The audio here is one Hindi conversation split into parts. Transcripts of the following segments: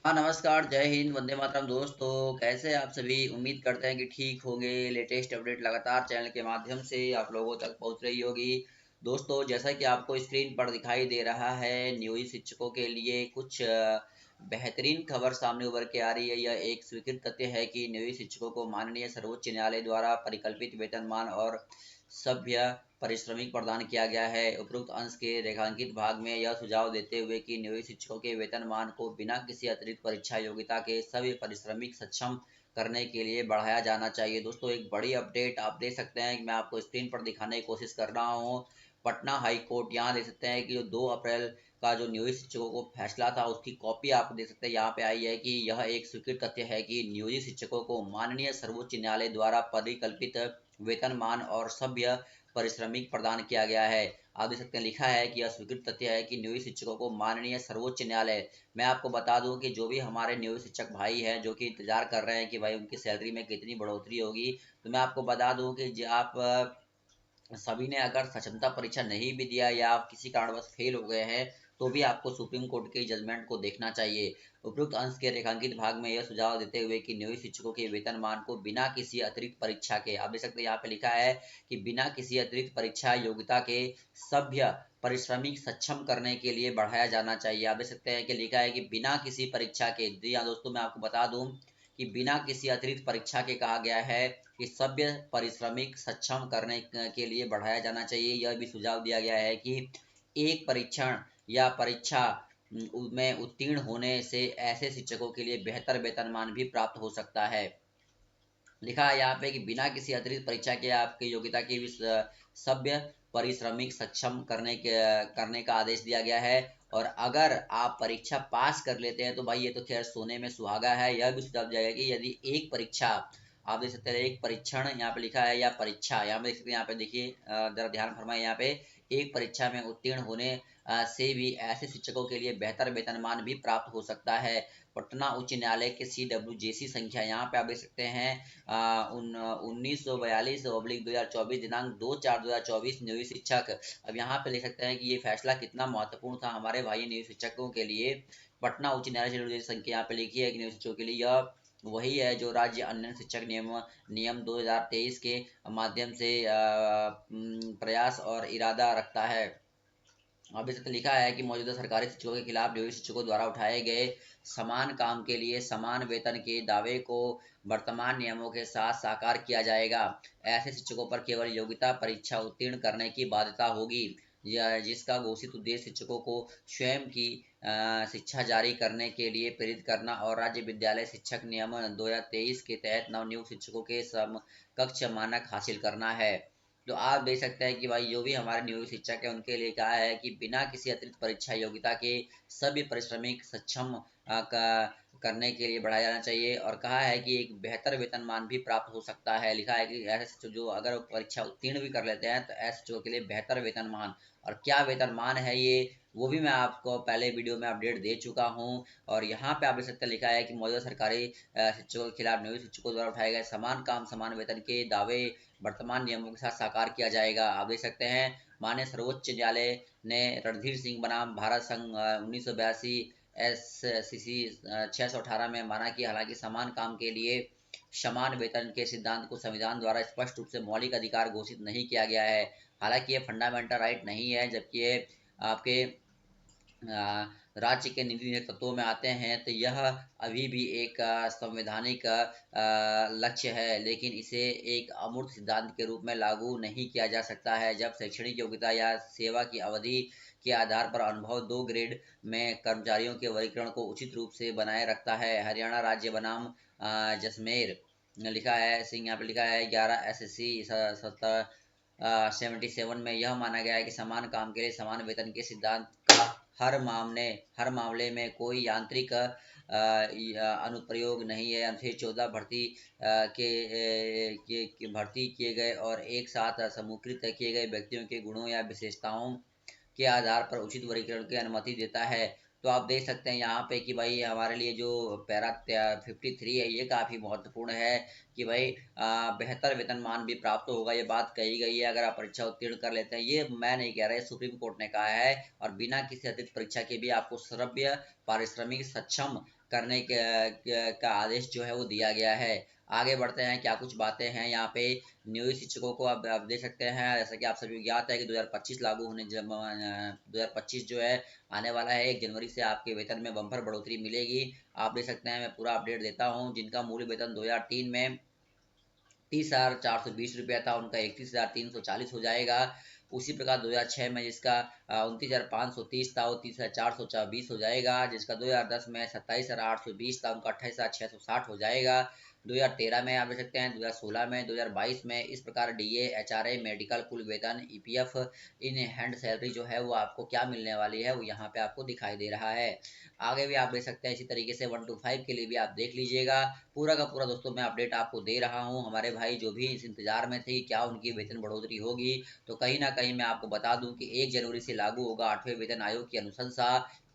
हाँ, नमस्कार, जय हिंद, वंदे मातरम दोस्तों। कैसे आप सभी? उम्मीद करते हैं कि ठीक होंगे। लेटेस्ट अपडेट लगातार चैनल के माध्यम से आप लोगों तक पहुंच रही होगी। दोस्तों, जैसा कि आपको स्क्रीन पर दिखाई दे रहा है, नियोजित शिक्षकों के लिए कुछ बेहतरीन खबर सामने उभर के आ रही है। यह एक स्वीकृत तथ्य है कि नियोजित शिक्षकों को माननीय सर्वोच्च न्यायालय द्वारा परिकल्पित वेतनमान और सभ्य पारिश्रमिक प्रदान किया गया है। उपरोक्त अंश के रेखांकित भाग में यह सुझाव देते हुए कि नियोजित शिक्षकों के वेतनमान को बिना किसी अतिरिक्त परीक्षा योग्यता के सभी पारिश्रमिक सक्षम करने के लिए बढ़ाया जाना चाहिए। दोस्तों, एक बड़ी अपडेट आप देख सकते हैं कि मैं आपको स्क्रीन पर दिखाने की कोशिश कर रहा हूँ। पटना हाई कोर्ट, यहाँ देख सकते हैं कि जो 2 अप्रैल का जो नियोजित शिक्षकों को फैसला था उसकी कॉपी आप देख सकते हैं यहाँ पे आई है कि यह एक स्वीकृत तथ्य है कि नियोजित शिक्षकों को माननीय सर्वोच्च न्यायालय द्वारा परिकल्पित वेतनमान और सभ्य पारिश्रमिक प्रदान किया गया है। आप देख सकते हैं लिखा है कि यह स्वीकृत तथ्य है कि नियोजित शिक्षकों को माननीय सर्वोच्च न्यायालय। मैं आपको बता दूं कि जो भी हमारे नियोजित शिक्षक भाई हैं जो कि इंतजार कर रहे हैं कि भाई उनकी सैलरी में कितनी बढ़ोतरी होगी, तो मैं आपको बता दूं कि आप सभी ने अगर सक्षमता परीक्षा नहीं भी दिया या आप किसी कारणवश फेल हो गए हैं तो भी आपको सुप्रीम कोर्ट के जजमेंट को देखना चाहिए। उपयुक्त अंश के रेखांकित भाग में यह सुझाव देते हुए कि नियोजित शिक्षकों के वेतनमान को बिना किसी अतिरिक्त परीक्षा के, आप देख सकते हैं यहाँ पे लिखा है कि बिना किसी अतिरिक्त परीक्षा योग्यता के सभ्य परिश्रमिक सक्षम करने के लिए बढ़ाया जाना चाहिए। आप देख सकते हैं कि लिखा है कि बिना किसी परीक्षा के। जी हाँ दोस्तों, मैं आपको बता दूं कि बिना किसी अतिरिक्त परीक्षा के कहा गया है कि सभ्य पारिश्रमिक सक्षम करने के लिए बढ़ाया जाना चाहिए। यह भी सुझाव दिया गया है कि एक परीक्षण या परीक्षा में उत्तीर्ण होने से ऐसे शिक्षकों के लिए बेहतर वेतनमान भी प्राप्त हो सकता है। लिखा है यहाँ पे कि बिना किसी अतिरिक्त परीक्षा के आपकी योग्यता की भी सभ्य परिश्रमिक सक्षम करने का आदेश दिया गया है। और अगर आप परीक्षा पास कर लेते हैं तो भाई ये तो खैर सोने में सुहागा है। यह भी सुझाव दिया गया कि यदि एक परीक्षा, आप देख सकते हैं एक परीक्षण यहाँ पे लिखा है या परीक्षा, यहाँ पे देख सकते हैं, यहाँ पे देखिए जरा ध्यान फरमाए, यहाँ पे एक परीक्षा में उत्तीर्ण होने से भी ऐसे शिक्षकों के लिए बेहतर वेतनमान भी प्राप्त हो सकता है। पटना उच्च न्यायालय के CWJC संख्या यहाँ पे आप देख सकते हैं 1942/2024 दिनांक 2/4/2024 नियोजित शिक्षक। अब यहाँ पे देख सकते हैं कि ये फैसला कितना महत्वपूर्ण था हमारे भाई नियोजित शिक्षकों के लिए। पटना उच्च न्यायालय संख्या यहाँ पे लिखी है कि नियोजित शिक्षकों के लिए यह वही है जो राज्य अन्य शिक्षक नियम 2023 के माध्यम से प्रयास और इरादा रखता है। अब इस लिखा है कि मौजूदा सरकारी शिक्षकों के खिलाफ नियोजित शिक्षकों द्वारा उठाए गए समान काम के लिए समान वेतन के दावे को वर्तमान नियमों के साथ साकार किया जाएगा। ऐसे शिक्षकों पर केवल योग्यता परीक्षा उत्तीर्ण करने की बाध्यता होगी, जिसका घोषित उद्देश्य शिक्षकों को स्वयं की शिक्षा जारी करने के लिए प्रेरित करना और राज्य विद्यालय शिक्षक नियम 2023 के तहत नवनियुक्त शिक्षकों के समकक्ष मानक हासिल करना है। तो आप देख सकते हैं कि भाई जो भी हमारे नियोजित शिक्षक है उनके लिए कहा है कि बिना किसी अतिरिक्त परीक्षा योग्यता के सभी पारिश्रमिक सक्षम करने के लिए बढ़ाया जाना चाहिए। और कहा है कि एक बेहतर वेतनमान भी प्राप्त हो सकता है। लिखा है कि ऐसे जो अगर परीक्षा उत्तीर्ण भी कर लेते हैं तो ऐसे शिक्षकों के लिए बेहतर वेतनमान, और क्या वेतनमान है ये वो भी मैं आपको पहले वीडियो में अपडेट दे चुका हूँ। और यहाँ पे आप देख सकते हैं लिखा है कि मौजूदा सरकारी शिक्षकों के खिलाफ नियोजित शिक्षकों द्वारा उठाए गए समान काम समान वेतन के दावे वर्तमान नियमों के साथ साकार किया जाएगा। आप देख सकते हैं माननीय सर्वोच्च न्यायालय ने रणधीर सिंह बनाम भारत संघ 1982 SCC 618 में माना कि हालांकि समान काम के लिए समान वेतन के सिद्धांत को संविधान द्वारा स्पष्ट रूप से मौलिक अधिकार घोषित नहीं किया गया है। हालांकि ये फंडामेंटल राइट नहीं है, जबकि ये आपके राज्य के नीति तत्वों में आते हैं, तो यह अभी भी एक संवैधानिक लक्ष्य है, लेकिन इसे एक अमूर्त सिद्धांत के रूप में लागू नहीं किया जा सकता है। जब शैक्षणिक योग्यता या सेवा की अवधि के आधार पर अनुभव 2 ग्रेड में कर्मचारियों के वर्गीकरण को उचित रूप से बनाए रखता है। हरियाणा राज्य बनाम जसमेर लिखा है सिंह, यहाँ पे लिखा है 11 SSC 77 में यह माना गया है कि समान काम के लिए समान वेतन के सिद्धांत का हर मामले में कोई यांत्रिक अनुप्रयोग नहीं है। अनुच्छेद 14 भर्ती किए गए और एक साथ समूहीकृत किए गए व्यक्तियों के गुणों या विशेषताओं के आधार पर उचित वर्गीकरण की अनुमति देता है। तो आप देख सकते हैं यहाँ पे कि भाई हमारे लिए जो पैरा 53 है ये काफ़ी महत्वपूर्ण है कि भाई बेहतर वेतनमान भी प्राप्त होगा, ये बात कही गई है अगर आप परीक्षा उत्तीर्ण कर लेते हैं। ये मैं नहीं कह रहा, सुप्रीम कोर्ट ने कहा है, और बिना किसी अतिरिक्त परीक्षा के भी आपको श्रव्य पारिश्रमिक सक्षम करने का आदेश जो है वो दिया गया है। आगे बढ़ते हैं, क्या कुछ बातें हैं यहाँ पे। नियोजित शिक्षकों को आप देख सकते हैं, जैसा कि आप सभी ज्ञात है कि 2025 लागू होने 2025 जो है आने वाला है। 1 जनवरी से आपके वेतन में बम्पर बढ़ोतरी मिलेगी। आप देख सकते हैं, मैं पूरा अपडेट देता हूँ। जिनका मूल वेतन 2003 में 30,420 रुपया था, उनका 31,340 हो जाएगा। उसी प्रकार 2006 में जिसका 29,530 था वो 30,420 हो जाएगा। जिसका 2010 में 27,820 था, उनका 28,660 हो जाएगा। 2013 में आप देख सकते हैं, 2016 में, 2022 में इस प्रकार डीए, एचआरए, मेडिकल, कुल वेतन, ईपीएफ, इन हैंड सैलरी जो है वो आपको क्या मिलने वाली है वो यहाँ पे आपको दिखाई दे रहा है। आगे भी आप देख सकते हैं, इसी तरीके से 1 to 5 के लिए भी आप देख लीजिएगा। पूरा का पूरा दोस्तों मैं अपडेट आपको दे रहा हूँ। हमारे भाई जो भी इस इंतजार में थे कि क्या उनकी वेतन बढ़ोतरी होगी, तो कहीं ना कहीं मैं आपको बता दूं कि 1 जनवरी से लागू होगा 8वें वेतन आयोग की अनुशंसा।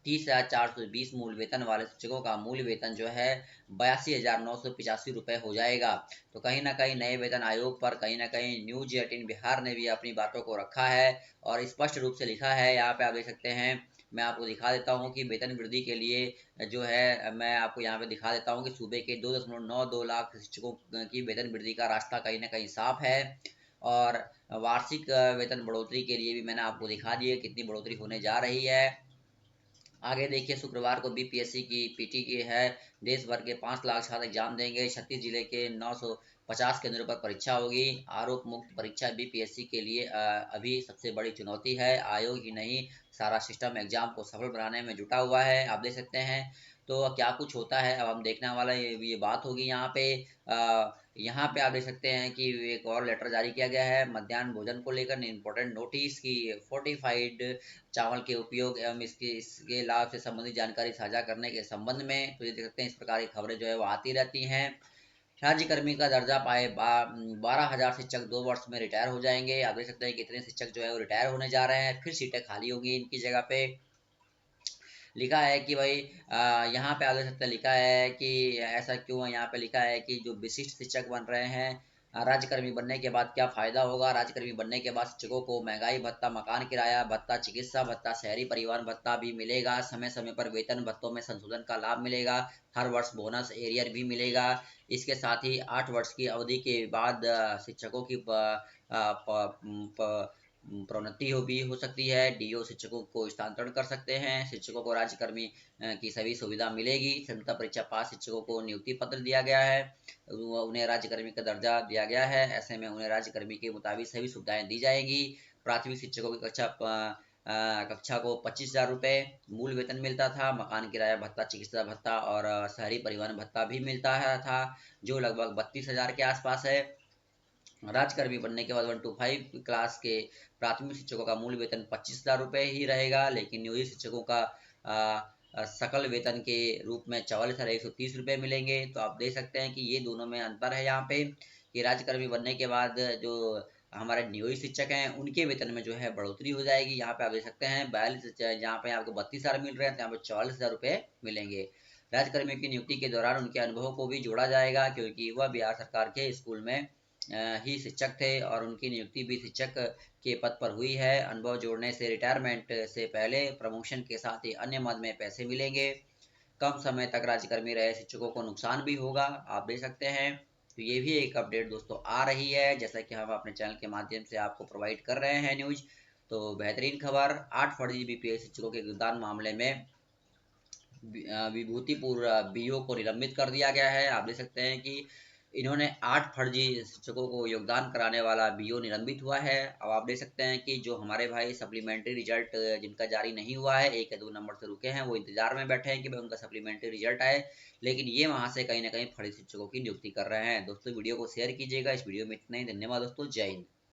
30,420 मूल वेतन वाले शिक्षकों का मूल वेतन जो है 82,985 रुपये हो जाएगा। तो कहीं ना कहीं नए वेतन आयोग पर कहीं ना कहीं न्यूज 18 बिहार ने भी अपनी बातों को रखा है और स्पष्ट रूप से लिखा है। यहाँ पे आप देख सकते हैं, मैं आपको दिखा देता हूँ कि वेतन वृद्धि के लिए जो है मैं आपको यहाँ पे दिखा देता हूँ कि सूबे के 2.92 लाख शिक्षकों की वेतन वृद्धि का रास्ता कहीं ना कहीं साफ है। और वार्षिक वेतन बढ़ोतरी के लिए भी मैंने आपको दिखा दिया कितनी बढ़ोतरी होने जा रही है। आगे देखिए, शुक्रवार को बीपीएससी की पीटी की है। देश भर के 5 लाख छात्र एग्जाम देंगे। 36 जिले के 950 केंद्रों पर परीक्षा होगी। आरोप मुक्त परीक्षा बीपीएससी के लिए अभी सबसे बड़ी चुनौती है। आयोग ही नहीं, सारा सिस्टम एग्जाम को सफल बनाने में जुटा हुआ है। आप देख सकते हैं, तो क्या कुछ होता है अब हम देखने वाला ये बात होगी यहाँ पे। यहाँ पे आप देख सकते हैं कि एक और लेटर जारी किया गया है मध्याह्न भोजन को लेकर इंपॉर्टेंट नोटिस की फोर्टिफाइड चावल के उपयोग एवं इसके लाभ से संबंधित जानकारी साझा करने के संबंध में। तो ये देख सकते हैं, इस प्रकार की खबरें जो है वो आती रहती हैं। राज्यकर्मी का दर्जा पाए 12,000 शिक्षक 2 वर्ष में रिटायर हो जाएंगे। आप देख सकते हैं कितने शिक्षक जो है वो रिटायर होने जा रहे हैं, फिर सीटें खाली होंगी इनकी जगह पे। लिखा है कि भाई यहाँ पे आप देख सकते हैं, लिखा है कि ऐसा क्यों है। यहाँ पे लिखा है कि जो विशिष्ट शिक्षक बन रहे हैं, राज्यकर्मी बनने के बाद क्या फायदा होगा। राज्यकर्मी बनने के बाद शिक्षकों को महंगाई भत्ता, मकान किराया भत्ता, चिकित्सा भत्ता, शहरी परिवहन भत्ता भी मिलेगा। समय समय पर वेतन भत्तों में संशोधन का लाभ मिलेगा। हर वर्ष बोनस एरियर भी मिलेगा। इसके साथ ही 8 वर्ष की अवधि के बाद शिक्षकों की प्रोन्नति भी हो सकती है। डीओ शिक्षकों को स्थानांतरण कर सकते हैं। शिक्षकों को राज्यकर्मी की सभी सुविधा मिलेगी। क्षमता परीक्षा पास शिक्षकों को नियुक्ति पत्र दिया गया है, उन्हें राज्यकर्मी का दर्जा दिया गया है। ऐसे में उन्हें राज्यकर्मी के मुताबिक सभी सुविधाएं दी जाएंगी। प्राथमिक शिक्षकों की कक्षा को 25,000 रुपये मूल वेतन मिलता था। मकान किराया भत्ता, चिकित्सा भत्ता और शहरी परिवहन भत्ता भी मिलता है था, जो लगभग 32,000 के आसपास है। राज्यकर्मी बनने के बाद 1 to 5 क्लास के प्राथमिक शिक्षकों का मूल वेतन 25,000 रुपये ही रहेगा, लेकिन नियोजित शिक्षकों का सकल वेतन के रूप में 44,130 रुपये मिलेंगे। तो आप देख सकते हैं कि ये दोनों में अंतर है यहाँ पे, कि राज्यकर्मी बनने के बाद जो हमारे नियोजित शिक्षक हैं उनके वेतन में जो है बढ़ोतरी हो जाएगी। यहाँ पे आप देख सकते हैं 42, जहाँ पे आपको 32,000 मिल रहे हैं, तो यहाँ पे 44,000 रुपये मिलेंगे। राज्यकर्मियों की नियुक्ति के दौरान उनके अनुभव को भी जोड़ा जाएगा, क्योंकि वह बिहार सरकार के स्कूल में ही शिक्षक थे और उनकी नियुक्ति भी शिक्षक के पद पर हुई है। अनुभव जोड़ने से रिटायरमेंट से पहले प्रमोशन के साथ ही अन्य मद में पैसे मिलेंगे। कम समय तक राज्यकर्मी रहे शिक्षकों को नुकसान भी होगा, आप देख सकते हैं। तो ये भी एक अपडेट दोस्तों आ रही है, जैसा कि हम अपने चैनल के माध्यम से आपको प्रोवाइड कर रहे हैं न्यूज। तो बेहतरीन खबर, 8 फर्जी बीपीएस शिक्षकों के योगदान मामले में विभूतिपुर बीओ को निलंबित कर दिया गया है। आप देख सकते हैं कि इन्होंने 8 फर्जी शिक्षकों को योगदान कराने वाला बीओ निलंबित हुआ है। अब आप देख सकते हैं कि जो हमारे भाई सप्लीमेंट्री रिजल्ट जिनका जारी नहीं हुआ है, 1 या 2 नंबर से रुके हैं, वो इंतजार में बैठे हैं कि भाई उनका सप्लीमेंट्री रिजल्ट आए, लेकिन ये वहां से कहीं ना कहीं फर्जी शिक्षकों की नियुक्ति कर रहे हैं। दोस्तों वीडियो को शेयर कीजिएगा। इस वीडियो में इतना ही। धन्यवाद दोस्तों, जय हिंद।